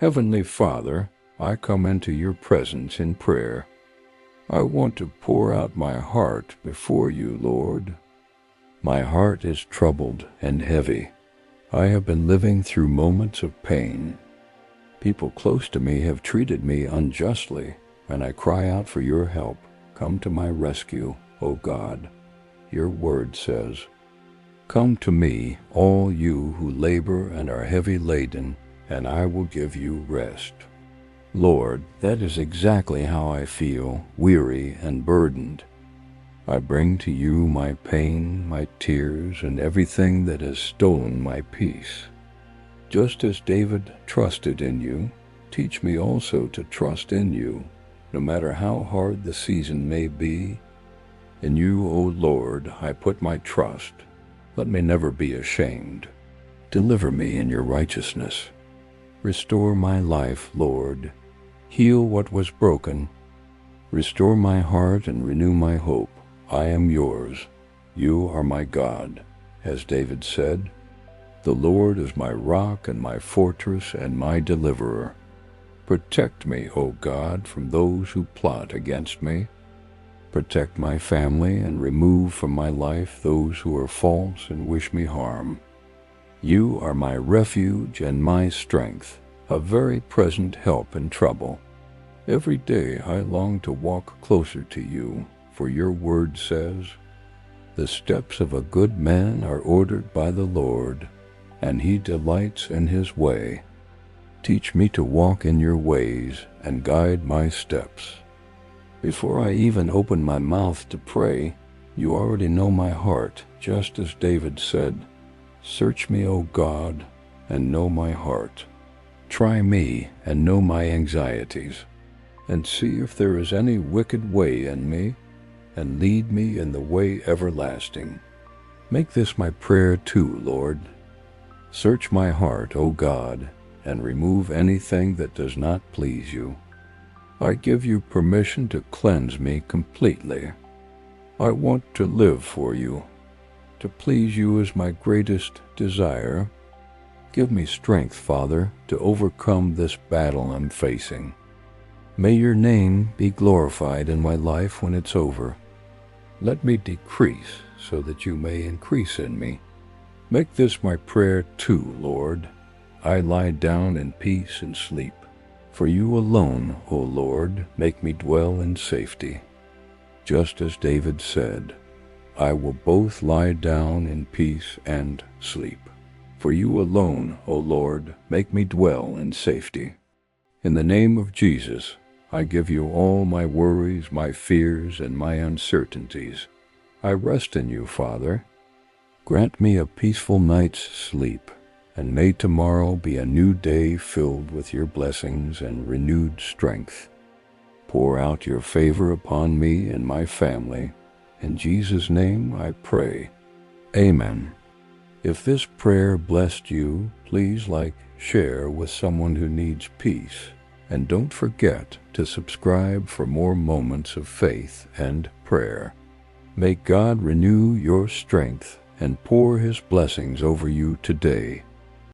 Heavenly Father, I come into your presence in prayer. I want to pour out my heart before you, Lord. My heart is troubled and heavy. I have been living through moments of pain. People close to me have treated me unjustly, and I cry out for your help. Come to my rescue, O God. Your word says, "Come to me, all you who labor and are heavy laden, and I will give you rest." Lord, that is exactly how I feel, weary and burdened. I bring to you my pain, my tears, and everything that has stolen my peace. Just as David trusted in you, teach me also to trust in you, no matter how hard the season may be. In you, O Lord, I put my trust. Let me never be ashamed. Deliver me in your righteousness. Restore my life, Lord. Heal what was broken. Restore my heart and renew my hope. I am yours. You are my God. As David said, "The Lord is my rock and my fortress and my deliverer." Protect me, O God, from those who plot against me. Protect my family and remove from my life those who are false and wish me harm. You are my refuge and my strength, a very present help in trouble. Every day I long to walk closer to you, for your word says, "The steps of a good man are ordered by the Lord, and he delights in his way." Teach me to walk in your ways and guide my steps. Before I even open my mouth to pray, you already know my heart, just as David said, "Search me, O God, and know my heart. Try me and know my anxieties, and see if there is any wicked way in me, and lead me in the way everlasting." Make this my prayer too, Lord. Search my heart, O God, and remove anything that does not please you. I give you permission to cleanse me completely. I want to live for you. To please you is my greatest desire. Give me strength, Father, to overcome this battle I'm facing. May your name be glorified in my life when it's over. Let me decrease so that you may increase in me. Make this my prayer too, Lord. I lie down in peace and sleep. For you alone, O Lord, make me dwell in safety. Just as David said, I will both lie down in peace and sleep. For you alone, O Lord, make me dwell in safety. In the name of Jesus, I give you all my worries, my fears, and my uncertainties. I rest in you, Father. Grant me a peaceful night's sleep, and may tomorrow be a new day filled with your blessings and renewed strength. Pour out your favor upon me and my family. In Jesus' name I pray. Amen. If this prayer blessed you, please share with someone who needs peace. And don't forget to subscribe for more moments of faith and prayer. May God renew your strength and pour his blessings over you today.